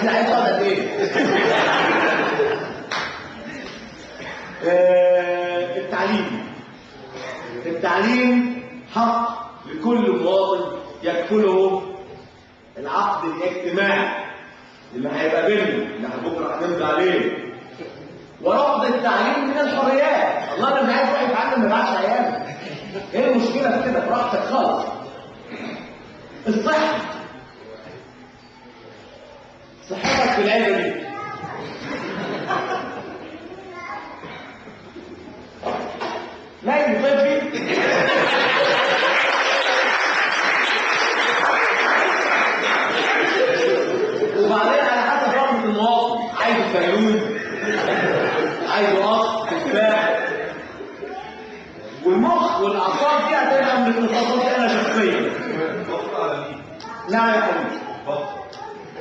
عايز تقعد قد ايه؟ التعليم حق لكل مواطن يكفله العقد الاجتماعي اللي هيبقى بيننا اللي بكره هنمضي عليه. ورفض التعليم من الحريات. الله انا مش عايز واحد يتعلم ما يبعتش عياله. ايه المشكله في كده؟ براحتك خالص. الصحه، صحتك في العيله دي نايم طفي وبعدين على حسب رغبه المواطن، عايز فيروز، عايز قص، تفاح. والمخ والاعصاب دي هتبقى من اختصاصاتي انا شخصيا. نعم يا حبيبي.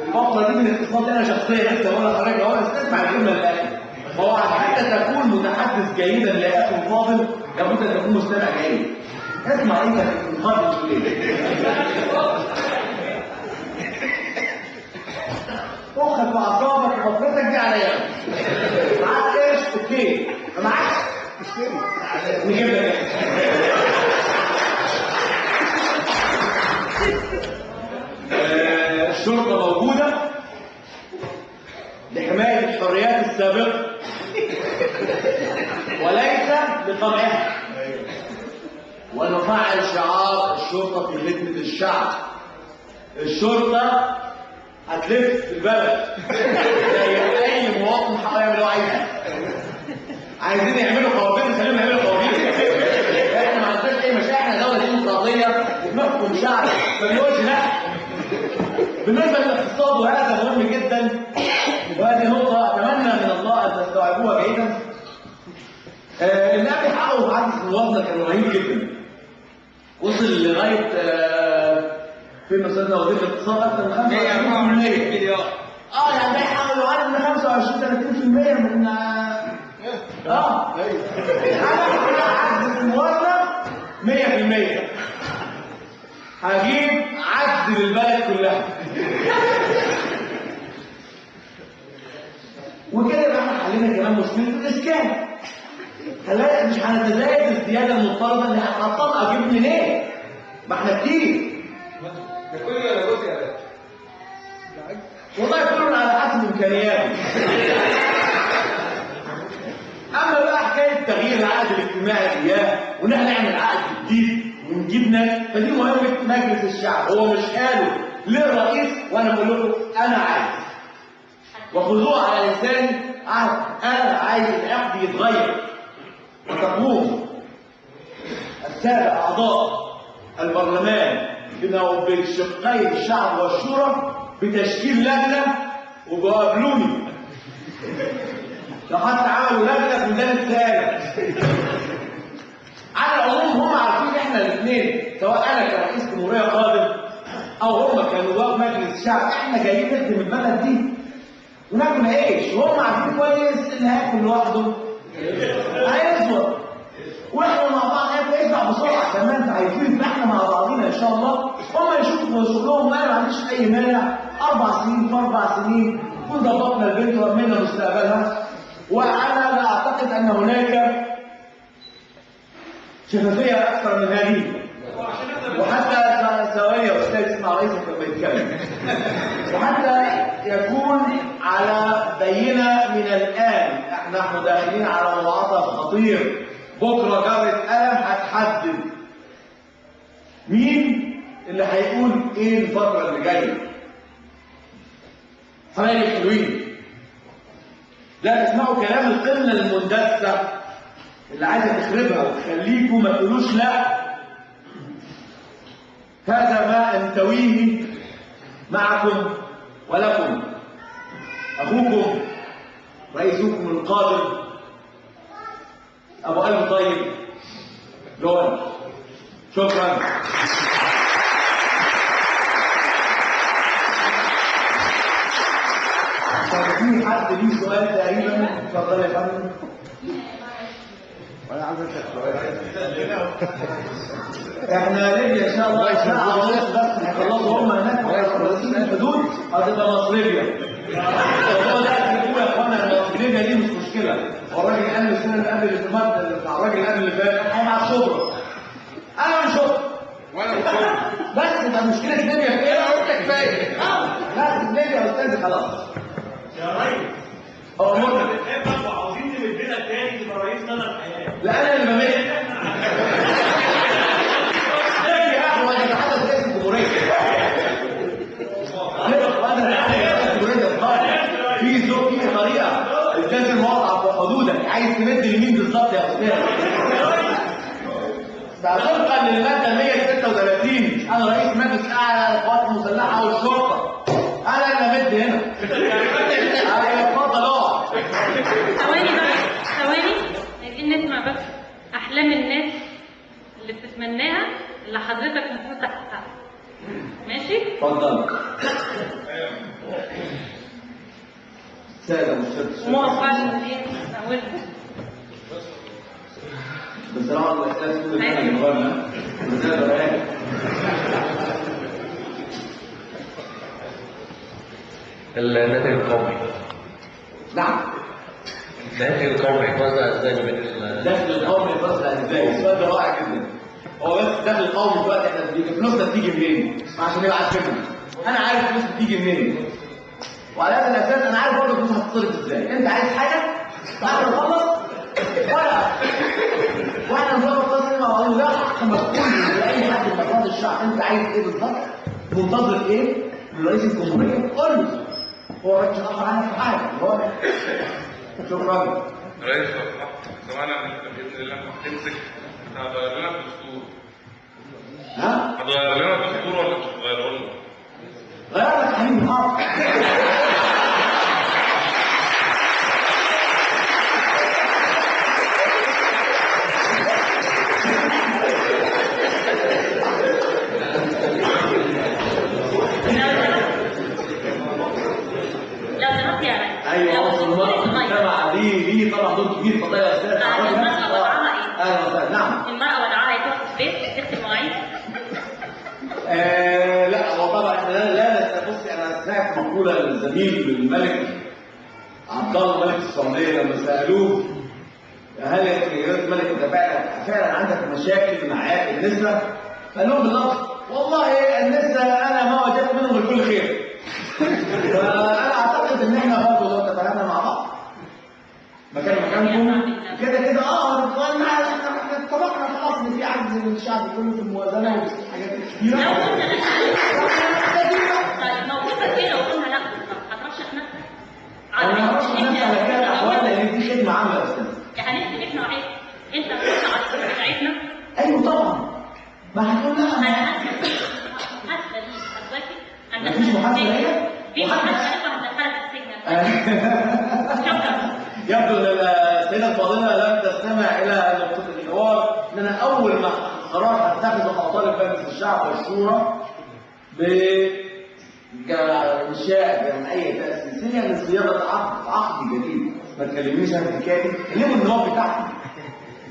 الفقره دي من اختصاصاتي انا شخصيا. لسه بقول لحضرتك اهو اسمع الجمله الاخيره. هو حتى تكون متحدث جيدا لاخي الفاضل لابد ان تكون مستمع جيد. اسمع انت المخاطب ليه؟ مخك واعصابك وفطرتك دي عليا. معاك ايش؟ اوكي. ما معاكش اشتري. نجيب لك الشرطه موجوده لحمايه الحريات السابقه وليس لطبعها. ونفعل شعار الشرطه في خدمه الشعب. الشرطه هتلف في البلد زي اي مواطن حق يعمل اللي هو عايزه. عايزين يعملوا قوانين خليهم يعملوا قوانين. احنا ما عندناش اي مشاكل. احنا دوله ديمقراطيه وبنحكم شعب ما بنقولش لا. بالنسبه للاقتصاد وهذا مهم جدا وهذه نقطه اتمنى من الله ان تستوعبوها جيدا. النبي حقه في عدد مواطنه كان رهيب جدا. وصل لغايه فين سيدنا وزير الاقتصاد اكثر من 25 مليار. يعني ده يحاولوا اقل من 25 30% من عجز المواطنه 100%. هجيب عجز للبلد كلها. وكده يبقى احنا حلينا كمان مشكله الاسكان. خلاص مش هنتزايد الزياده المضطرده اللي هنحطها. اجيب منين؟ ما احنا كتير. ده كله ولا جزء يا باشا؟ والله كله على حسب امكانياته. اما بقى حكايه تغيير العقد الاجتماعي اياه وان احنا نعمل عقد جديد ونجيب ناس، فدي مهمه مجلس الشعب. هو مش قاله للرئيس وانا بقول لكم انا عايز، وخذوه على لساني. انا عايز العقد يتغير وتقوم السادة اعضاء البرلمان بالشقين الشعب والشورى بتشكيل لجنه وبقابلوني. لو حتى عملوا لجنه في ميدان السائل. على العموم هم عارفين احنا الاثنين سواء انا كرئيس جمهوريه قادم او هم كنواب مجلس الشعب احنا جايين نخدم البلد دي وناكل عيش. وهم عارفين كويس اللي هياكل لوحده هيصبر واحنا مع بعض هيبقى بسرعه كمان. فعايزين احنا مع بعضينا ان شاء الله. هم يشوفوا شغلهم. انا ما عنديش اي مانع 4 سنين في 4 سنين نكون ضبطنا البنت وامنا مستقبلها. وانا لا اعتقد ان هناك شفافيه اكثر من هذه. وحتى ثواني استاذ اسمع رئيسك لما يتكلم. وحتى يكون على بينه من الان نحن داخلين على منعطف خطير. بكره جرة قلم هتحدد مين اللي هيقول ايه الفتره اللي جايه. حبايبي الحلوين، لا تسمعوا كلام القمه المندسه اللي عايزه تخربها وتخليكم ما تقولوش لا. هذا ما انتويه معكم ولكم اخوكم رئيسكم القادم ابو قلب طيب جوان. شكرا. في حد ليه سؤال تقريبا؟ اتفضل يا فندم. وانا عايز اسال سؤال. احنا ليبيا ان شاء الله ساعه ونص بس هيخلصوا هم هناك وخلصين الحدود هتبقى مصر ليبيا. الموضوع ده تجيبوه يا اخوانا، الليله دي مش مشكله. هو الراجل قال لي السنه اللي قبل اللي فاتت بتاع الراجل قبل اللي فات هيبعت شبرا. انا مش شبرا وانا مش شبرا. بس ده مشكله ليبيا في ايه؟ انا قلت كفايه. لا ليبيا يا استاذ خلاص. يا ريس هو مرة بنحبك وعاوزين نمدنا تاني تبقى رئيس لنا الحياه. لا انا اللي بميت. ايه يا اخي وانا بتحدث رئيس الجمهوريه. في طريقه لازم واضحه في حدودك. عايز تمد لمين بالظبط يا استاذ؟ ده طبقا للماده 136 انا رئيس مجلس اعلى للقوات المسلحه والشرطه. انا اللي امد هنا. اتفضل اقعد. ثواني بقى، ثواني، عايزين نسمع بس احلام الناس اللي بتتمناها اللي حضرتك المفروض تحققها. ماشي؟ اتفضل. سادة مشترك. وما ينفعش ان ايه اولها. بس انا اقعد الاسئله كل سنه من غيرنا. ازاي بقى؟ الناتج القومي. نعم. الناتج القومي يتوزع ازاي ما بين الدخل القومي يتوزع ازاي؟ السؤال ده رائع جدا. هو بس الدخل القومي دلوقتي احنا فلوسنا بتيجي منين؟ عشان نبقى عارفين. انا عارف فلوس بتيجي منين. وعلى هذا الاساس انا عارف برضه الفلوس هتتصرف ازاي. انت عايز حاجه؟ بعد ما نخلص واحنا نظبط تصميم مع بعض. لا حق مسؤول لاي حد من افراد الشعب. انت عايز ايه بالظبط؟ منتظر ايه من رئيس الجمهوريه؟ قول له. هو رئيس اخر عنك في حاجه. هو شكرا. رئيس سواء انت باذن الله لما تمسك هتغير لنا الدستور. ها؟ هتغير لنا الدستور ولا مش هتغيره لنا؟ غير لك حبيبي حاضر. ليه طبعا دور كبير في قضايا استاذ. المرأة وضعها ايه؟ اهلا وسهلا. نعم. المرأة وضعها ايه؟ تقف في البيت تغسل مواعين؟ لا هو طبعا احنا لا بصي انا سمعت مقوله للزميل الملك عبد الله ملك السعوديه لما سالوه هل يا سيدي الملك انت فعلا عندك مشاكل مع النساء؟ قال لهم بالظبط والله النساء انا ما وجدت منهم الكل خير. فانا اعتقد ان احنا برضه لو تفاهمنا مع بعض مكانكم كده كده احنا اتفقنا خلاص ان في عجز للشعب كله في الموازنه وفي حاجات كتيره. لو قلنا لا موقفك ايه لو قلنا لا هترشح نفسك؟ انا هرشح نفسي على كده الاحوال لان دي خدمه عامه يا استاذ. يعني احنا وعيد انت بتطلع على الصوره بتاعتنا؟ ايوه طبعا. ما هتقول لا محاسبه دي حضرتك مفيش محاسبه ليا؟ في محاسبه هتدخلك السجن. شكرا. يبدو ان السيده الفاضله لم تستمع الى نقطه الحوار ان انا اول ما قرار هتخذه اطالب مجلس الشعب والشورى بانشاء جمعيه تاسيسيه لصياغه عقد جديد. ما تكلمنيش انا في الحكايه دي، كلموا النواب بتاعتي.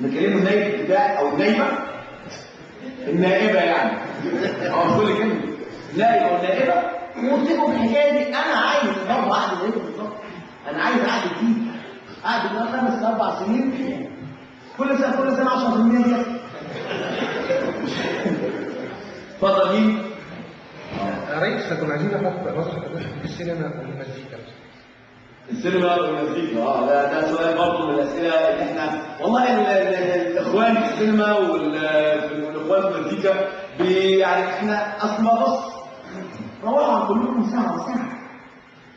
نكلموا النايب بتاعي او النايبه النائبه يعني او كل كلمه نائب او نائبه وارتبوا بالحكايه دي. انا عايز برضه عقد زي بالظبط. انا عايز عقد جديد. قعد من 5 ل 4 سنين كل سنه 10% زياده. اتفضل مين؟ يا ريس كنا عايزين نحط مصر في السينما والمزيكا. السينما والمزيكا ده سؤال برضه من الاسئله اللي احنا والله الاخوان في السينما والاخوان في المزيكا يعني احنا اصلا بص روحوا عن كلكم ساعه وساعه.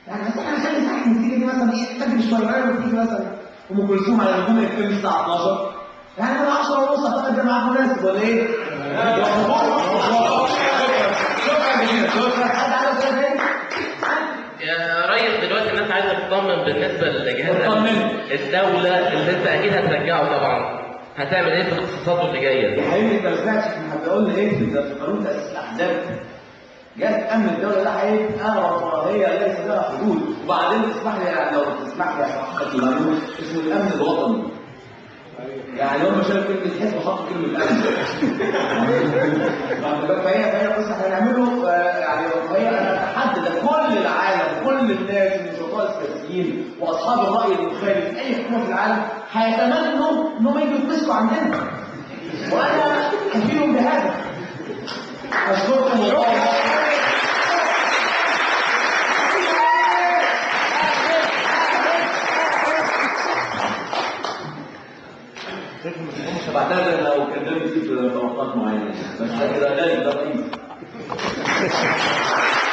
يعني بس احنا نخلي ساعه المزيكا دي مثلا ايه تجري شويه وتيجي مثلا ام كلثوم على نجوم الفيلم الساعه 12 يعني من 10 ونص اعتقد ده معاك مناسب ولا ايه؟ شكرا. حد عايز سؤال تاني؟ يا ريس دلوقتي الناس عايزه تطمن بالنسبه لجهاز الدوله اللي انت اكيد هترجعه طبعا. هتعمل ايه في الاقتصاد اللي جايه؟ يا حبيبي انت ما سمعتش احنا بنقول ايه في قانون تاسيس الاحزاب؟ جهاز امن الدوله ده هيبقى رفاهيه ليس لها حدود. وبعدين اسمح لي يعني لو تسمح لي احقق المعلومه اسمه الامن الوطني. يعني هم شالوا كلمه الحزب وحطوا كلمه الامن. فهي قصه هنعمله يعني رفاهيه. انا اتحدى كل العالم كل كل الناس النشطاء السياسيين واصحاب الراي المخالف اي حكومه في العالم هيتمنوا انهم يجوا يتمسكوا عندنا. وانا كفيل بهذا. اشكركم والله. مش بعتذر لو كلمت في طبقات معينه، بس كده ده رئيس.